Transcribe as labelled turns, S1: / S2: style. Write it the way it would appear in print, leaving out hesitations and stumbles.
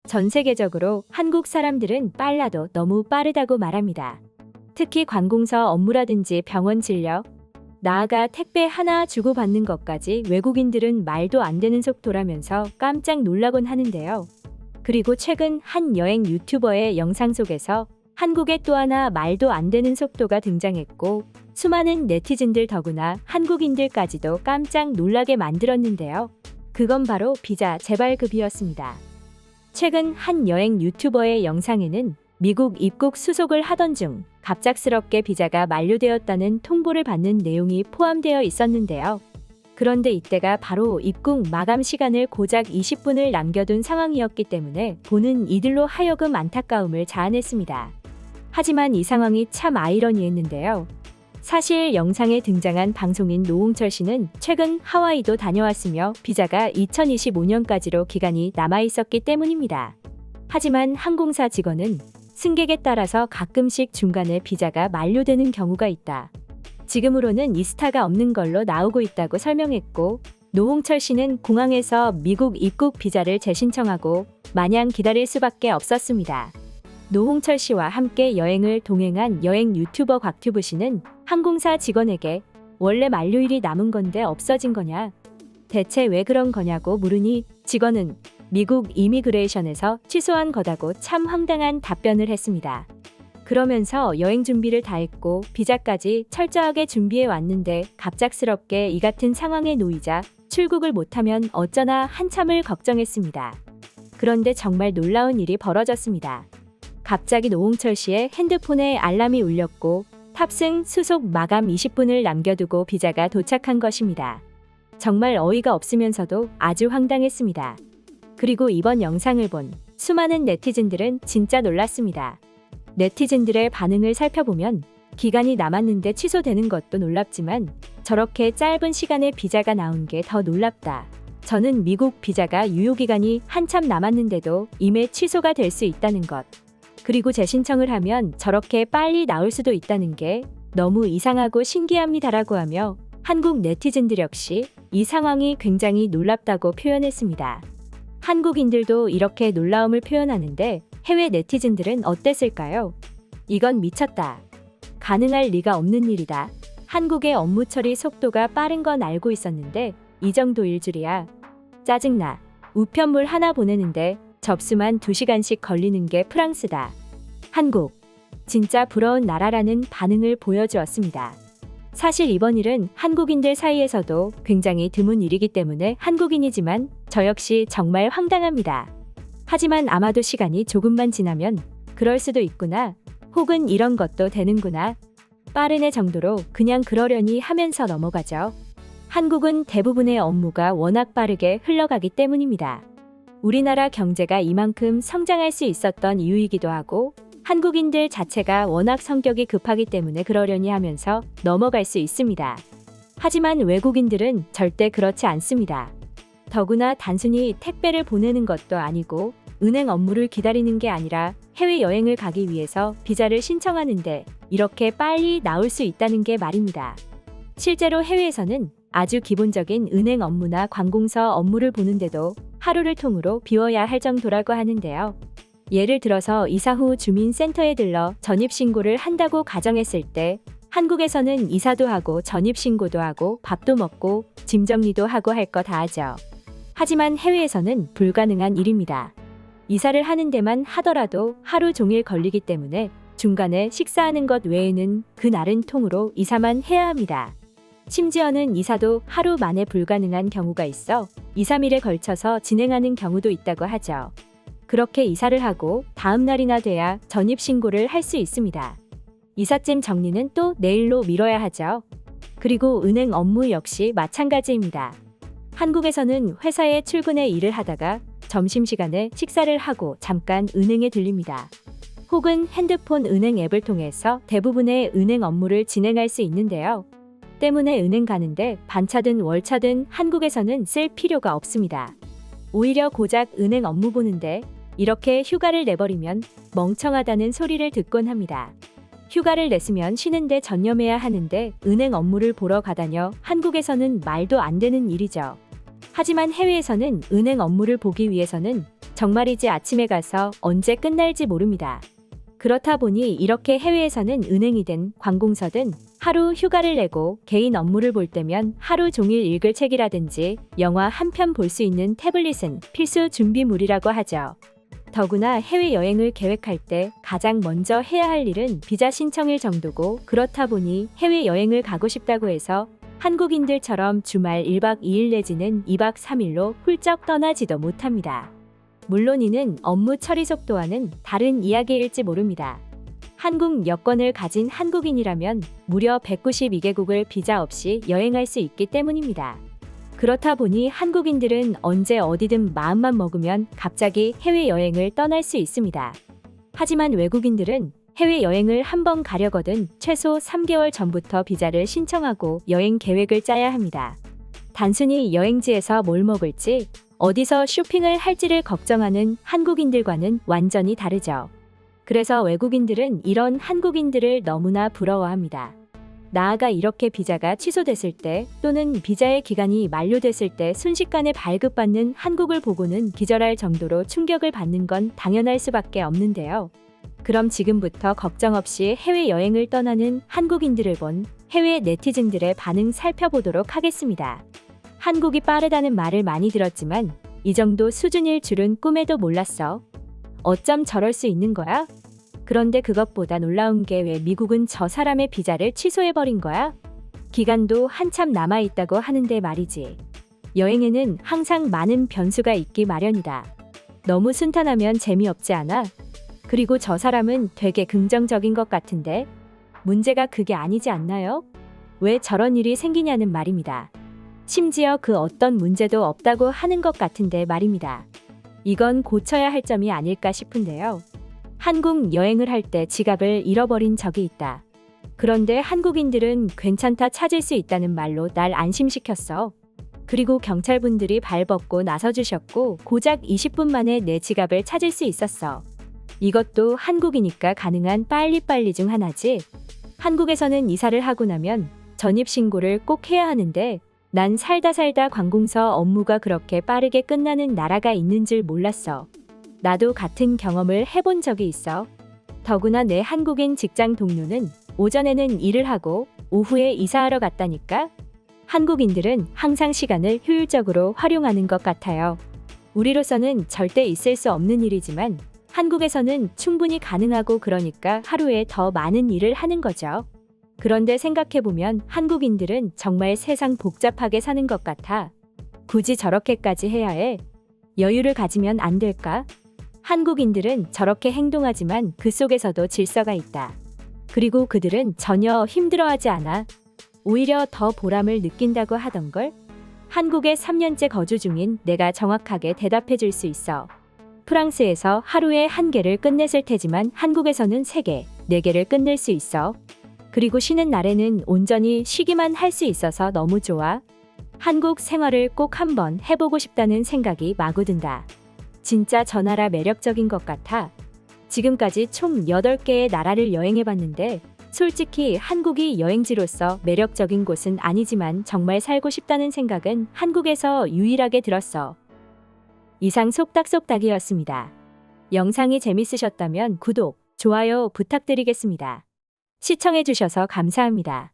S1: 전 세계적으로 한국 사람들은 빨라도 너무 빠르다고 말합니다. 특히 관공서 업무라든지 병원 진료, 나아가 택배 하나 주고받는 것까지 외국인들은 말도 안 되는 속도라면서 깜짝 놀라곤 하는데요. 그리고 최근 한 여행 유튜버의 영상 속에서 한국에 또 하나 말도 안 되는 속도가 등장했고 수많은 네티즌들 더구나 한국인들까지도 깜짝 놀라게 만들었는데요. 그건 바로 비자 재발급이었습니다. 최근 한 여행 유튜버의 영상에는 미국 입국 수속을 하던 중 갑작스럽게 비자가 만료되었다는 통보를 받는 내용이 포함되어 있었는데요. 그런데 이때가 바로 입국 마감 시간을 고작 20분을 남겨둔 상황이었기 때문에 보는 이들로 하여금 안타까움을 자아냈습니다. 하지만 이 상황이 참 아이러니했는데요. 사실 영상에 등장한 방송인 노홍철 씨는 최근 하와이도 다녀왔으며 비자가 2025년까지로 기간이 남아있었기 때문입니다. 하지만 항공사 직원은 승객에 따라서 가끔씩 중간에 비자가 만료되는 경우가 있다. 지금으로는 이 스타가 없는 걸로 나오고 있다고 설명했고 노홍철 씨는 공항에서 미국 입국 비자를 재신청하고 마냥 기다릴 수밖에 없었습니다. 노홍철 씨와 함께 여행을 동행한 여행 유튜버 곽튜브 씨는 항공사 직원에게 원래 만료일이 남은 건데 없어진 거냐? 대체 왜 그런 거냐고 물으니 직원은 미국 이미그레이션에서 취소한 거다고 참 황당한 답변을 했습니다. 그러면서 여행 준비를 다 했고 비자까지 철저하게 준비해 왔는데 갑작스럽게 이 같은 상황에 놓이자 출국을 못하면 어쩌나 한참을 걱정했습니다. 그런데 정말 놀라운 일이 벌어졌습니다. 갑자기 노홍철 씨의 핸드폰에 알람이 울렸고 탑승 수속 마감 20분을 남겨두고 비자가 도착한 것입니다. 정말 어이가 없으면서도 아주 황당했습니다. 그리고 이번 영상을 본 수많은 네티즌들은 진짜 놀랐습니다. 네티즌들의 반응을 살펴보면 기간이 남았는데 취소되는 것도 놀랍지만 저렇게 짧은 시간에 비자가 나온 게 더 놀랍다. 저는 미국 비자가 유효기간이 한참 남았는데도 이미 취소가 될 수 있다는 것. 그리고 재신청을 하면 저렇게 빨리 나올 수도 있다는 게 너무 이상하고 신기합니다라고 하며 한국 네티즌들 역시 이 상황이 굉장히 놀랍다고 표현했습니다. 한국인들도 이렇게 놀라움을 표현하는데 해외 네티즌들은 어땠을까요? 이건 미쳤다. 가능할 리가 없는 일이다. 한국의 업무 처리 속도가 빠른 건 알고 있었는데 이 정도일 줄이야. 짜증나. 우편물 하나 보내는데 접수만 2시간씩 걸리는 게 프랑스다. 한국. 진짜 부러운 나라라는 반응을 보여주었습니다. 사실 이번 일은 한국인들 사이에서도 굉장히 드문 일이기 때문에 한국인이지만 저 역시 정말 황당합니다. 하지만 아마도 시간이 조금만 지나면 그럴 수도 있구나. 혹은 이런 것도 되는구나. 빠르네 정도로 그냥 그러려니 하면서 넘어가죠. 한국은 대부분의 업무가 워낙 빠르게 흘러가기 때문입니다. 우리나라 경제가 이만큼 성장할 수 있었던 이유이기도 하고 한국인들 자체가 워낙 성격이 급하기 때문에 그러려니 하면서 넘어갈 수 있습니다. 하지만 외국인들은 절대 그렇지 않습니다. 더구나 단순히 택배를 보내는 것도 아니고 은행 업무를 기다리는 게 아니라 해외여행을 가기 위해서 비자를 신청하는데 이렇게 빨리 나올 수 있다는 게 말입니다. 실제로 해외에서는 아주 기본적인 은행 업무나 관공서 업무를 보는데도 하루를 통으로 비워야 할 정도라고 하는데요. 예를 들어서 이사 후 주민센터에 들러 전입신고를 한다고 가정했을 때 한국에서는 이사도 하고 전입신고도 하고 밥도 먹고 짐 정리도 하고 할 거 다 하죠. 하지만 해외에서는 불가능한 일입니다. 이사를 하는 데만 하더라도 하루 종일 걸리기 때문에 중간에 식사하는 것 외에는 그날은 통으로 이사만 해야 합니다. 심지어는 이사도 하루 만에 불가능한 경우가 있어 2, 3일에 걸쳐서 진행하는 경우도 있다고 하죠. 그렇게 이사를 하고 다음 날이나 돼야 전입신고를 할 수 있습니다. 이삿짐 정리는 또 내일로 미뤄야 하죠. 그리고 은행 업무 역시 마찬가지입니다. 한국에서는 회사에 출근해 일을 하다가 점심시간에 식사를 하고 잠깐 은행에 들립니다. 혹은 핸드폰 은행 앱을 통해서 대부분의 은행 업무를 진행할 수 있는데요. 때문에 은행 가는데 반차든 월차든 한국에서는 쓸 필요가 없습니다. 오히려 고작 은행 업무 보는데 이렇게 휴가를 내버리면 멍청하다는 소리를 듣곤 합니다. 휴가를 냈으면 쉬는데 전념해야 하는데 은행 업무를 보러 가다녀 한국에서는 말도 안 되는 일이죠. 하지만 해외에서는 은행 업무를 보기 위해서는 정말이지 아침에 가서 언제 끝날지 모릅니다. 그렇다 보니 이렇게 해외에서는 은행이든 관공서든 하루 휴가를 내고 개인 업무를 볼 때면 하루 종일 읽을 책이라든지 영화 한 편 볼 수 있는 태블릿은 필수 준비물이라고 하죠. 더구나 해외여행을 계획할 때 가장 먼저 해야 할 일은 비자 신청일 정도고, 그렇다 보니 해외여행을 가고 싶다고 해서 한국인들처럼 주말 1박 2일 내지는 2박 3일로 훌쩍 떠나지도 못합니다. 물론 이는 업무 처리 속도와는 다른 이야기일지 모릅니다. 한국 여권을 가진 한국인이라면 무려 192개국을 비자 없이 여행할 수 있기 때문입니다. 그렇다 보니 한국인들은 언제 어디든 마음만 먹으면 갑자기 해외여행을 떠날 수 있습니다. 하지만 외국인들은 해외여행을 한번 가려거든 최소 3개월 전부터 비자를 신청하고 여행 계획을 짜야 합니다. 단순히 여행지에서 뭘 먹을지, 어디서 쇼핑을 할지를 걱정하는 한국인들과는 완전히 다르죠. 그래서 외국인들은 이런 한국인들을 너무나 부러워합니다. 나아가 이렇게 비자가 취소됐을 때 또는 비자의 기간이 만료됐을 때 순식간에 발급받는 한국을 보고는 기절할 정도로 충격을 받는 건 당연할 수밖에 없는데요. 그럼 지금부터 걱정 없이 해외여행을 떠나는 한국인들을 본 해외 네티즌들의 반응 살펴보도록 하겠습니다. 한국이 빠르다는 말을 많이 들었지만 이 정도 수준일 줄은 꿈에도 몰랐어. 어쩜 저럴 수 있는 거야? 그런데 그것보다 놀라운 게 왜 미국은 저 사람의 비자를 취소해버린 거야? 기간도 한참 남아있다고 하는데 말이지. 여행에는 항상 많은 변수가 있기 마련이다. 너무 순탄하면 재미없지 않아? 그리고 저 사람은 되게 긍정적인 것 같은데? 문제가 그게 아니지 않나요? 왜 저런 일이 생기냐는 말입니다. 심지어 그 어떤 문제도 없다고 하는 것 같은데 말입니다. 이건 고쳐야 할 점이 아닐까 싶은데요. 한국 여행을 할 때 지갑을 잃어버린 적이 있다. 그런데 한국인들은 괜찮다, 찾을 수 있다는 말로 날 안심시켰어. 그리고 경찰분들이 발벗고 나서주셨고 고작 20분 만에 내 지갑을 찾을 수 있었어. 이것도 한국이니까 가능한 빨리빨리 중 하나지. 한국에서는 이사를 하고 나면 전입신고를 꼭 해야 하는데 난 살다 관공서 업무가 그렇게 빠르게 끝나는 나라가 있는 줄 몰랐어. 나도 같은 경험을 해본 적이 있어. 더구나 내 한국인 직장 동료는 오전에는 일을 하고 오후에 이사하러 갔다니까. 한국인들은 항상 시간을 효율적으로 활용하는 것 같아요. 우리로서는 절대 있을 수 없는 일이지만 한국에서는 충분히 가능하고, 그러니까 하루에 더 많은 일을 하는 거죠. 그런데 생각해보면 한국인들은 정말 세상 복잡하게 사는 것 같아. 굳이 저렇게까지 해야 해? 여유를 가지면 안 될까? 한국인들은 저렇게 행동하지만 그 속에서도 질서가 있다. 그리고 그들은 전혀 힘들어하지 않아. 오히려 더 보람을 느낀다고 하던걸? 한국에 3년째 거주 중인 내가 정확하게 대답해 줄 수 있어. 프랑스에서 하루에 1개를 끝냈을 테지만 한국에서는 3개, 4개를 끝낼 수 있어. 그리고 쉬는 날에는 온전히 쉬기만 할 수 있어서 너무 좋아. 한국 생활을 꼭 한번 해보고 싶다는 생각이 마구 든다. 진짜 저 나라 매력적인 것 같아. 지금까지 총 8개의 나라를 여행해봤는데 솔직히 한국이 여행지로서 매력적인 곳은 아니지만 정말 살고 싶다는 생각은 한국에서 유일하게 들었어. 이상 속닥속닥이었습니다. 영상이 재밌으셨다면 구독, 좋아요 부탁드리겠습니다. 시청해주셔서 감사합니다.